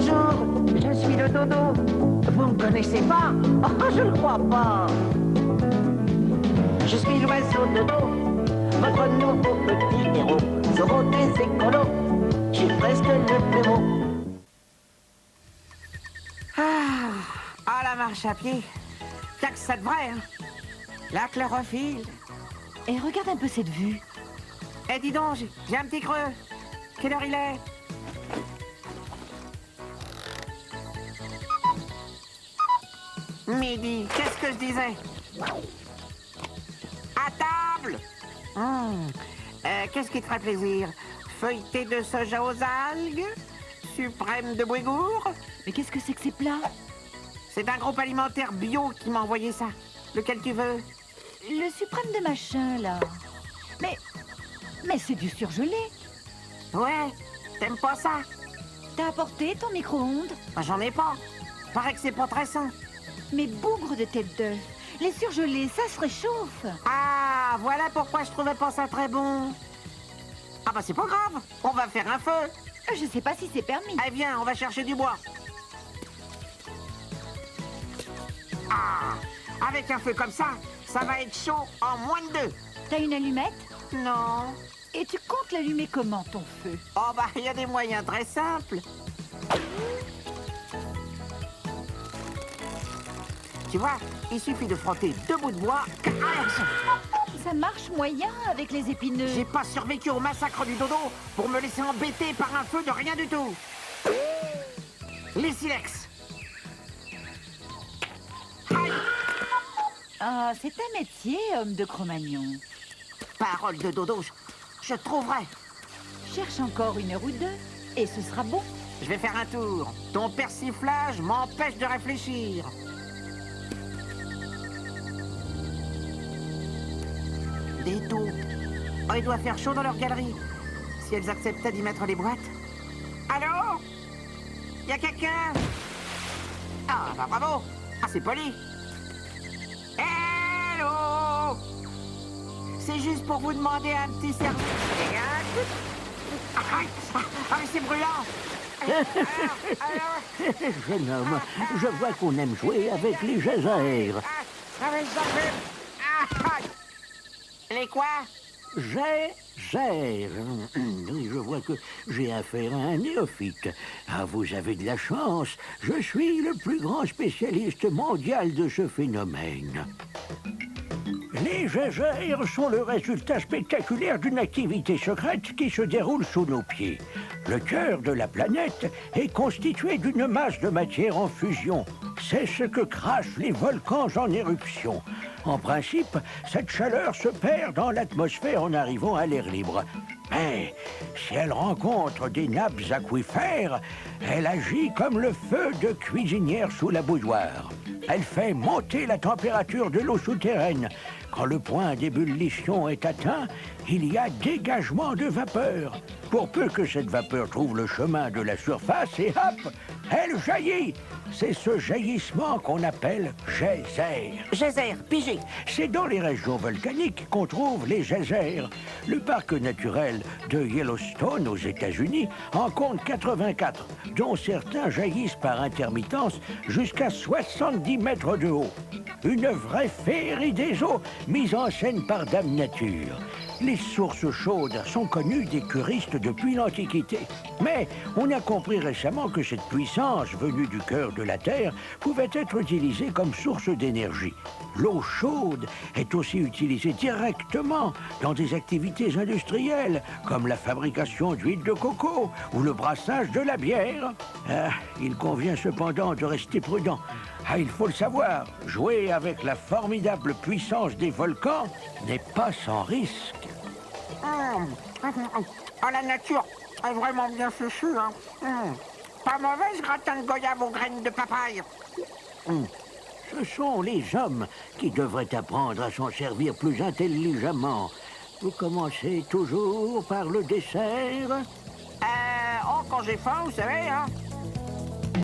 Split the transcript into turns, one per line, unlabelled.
Bonjour, je suis le dodo. Vous me connaissez pas? Oh, je ne crois pas. Je suis l'oiseau dodo, votre nouveau petit héros. Zorro des écolos, je suis presque le plus beau.
Ah, la marche à pied. Y'a que ça de vrai, hein. La chlorophylle.
Et regarde un peu cette vue.
Eh, dis donc, j'ai un petit creux. Quelle heure il est? Midi, qu'est-ce que je disais? À table! Qu'est-ce qui te ferait plaisir? Feuilleté de soja aux algues? Suprême de Bouégour?
Mais qu'est-ce que c'est que ces plats?
C'est un groupe alimentaire bio qui m'a envoyé ça. Lequel tu veux?
Le suprême de machin, là. Mais c'est du surgelé.
Ouais, t'aimes pas ça?
T'as apporté ton micro-ondes?
Bah, j'en ai pas. Paraît que c'est pas très sain.
Mais bougre de tête d'œuf. Les surgelés, ça se réchauffe.
Ah, voilà pourquoi je trouvais pas ça très bon. Ah bah c'est pas grave, on va faire un feu.
Je sais pas si c'est permis.
Allez, viens, on va chercher du bois. Ah, avec un feu comme ça, ça va être chaud en moins de 2.
T'as une allumette?
Non.
Et tu comptes l'allumer comment, ton feu?
Oh bah, il y a des moyens très simples. Tu vois, il suffit de frotter 2 bouts de bois.
Ça marche moyen avec les épineux.
J'ai pas survécu au massacre du dodo pour me laisser embêter par un feu de rien du tout. Les silex. Aïe!
Ah, c'est un métier, homme de Cro-Magnon.
Parole de dodo, je trouverai.
Cherche encore 1 heure ou 2, et ce sera bon.
Je vais faire un tour. Ton persiflage m'empêche de réfléchir. Des taupes. Oh, il doit faire chaud dans leur galerie. Si elles acceptaient d'y mettre les boîtes. Allô? Y a quelqu'un? Ah, bah bravo. Ah, c'est poli. Hello? C'est juste pour vous demander un petit service. Ah, mais c'est brûlant.
Jeune homme, je vois qu'on aime jouer avec les geysers.
Les quoi?
Geysers. Oui, je vois que j'ai affaire à un néophyte. Ah, vous avez de la chance. Je suis le plus grand spécialiste mondial de ce phénomène. Les geysers sont le résultat spectaculaire d'une activité secrète qui se déroule sous nos pieds. Le cœur de la planète est constitué d'une masse de matière en fusion. C'est ce que crachent les volcans en éruption. En principe, cette chaleur se perd dans l'atmosphère en arrivant à l'air libre. Mais si elle rencontre des nappes aquifères, elle agit comme le feu de cuisinière sous la bouilloire. Elle fait monter la température de l'eau souterraine. Quand le point d'ébullition est atteint, il y a dégagement de vapeur. Pour peu que cette vapeur trouve le chemin de la surface et hop, elle jaillit. C'est ce jaillissement qu'on appelle geyser.
Geyser, pigé.
C'est dans les régions volcaniques qu'on trouve les geysers. Le parc naturel de Yellowstone aux États-Unis en compte 84, dont certains jaillissent par intermittence jusqu'à 70 mètres de haut. Une vraie féerie des eaux mise en scène par Dame Nature. Les sources chaudes sont connues des curistes depuis l'Antiquité. Mais on a compris récemment que cette puissance venue du cœur de la Terre pouvait être utilisée comme source d'énergie. L'eau chaude est aussi utilisée directement dans des activités industrielles, comme la fabrication d'huile de coco ou le brassage de la bière. Il convient cependant de rester prudent. Il faut le savoir, jouer avec la formidable puissance des volcans n'est pas sans risque.
La nature est vraiment bien fichue, hein. Pas mauvaise gratin de goyave aux graines de papaye.
Ce sont les hommes qui devraient apprendre à s'en servir plus intelligemment. Vous commencez toujours par le dessert?
Quand j'ai faim, vous savez, hein.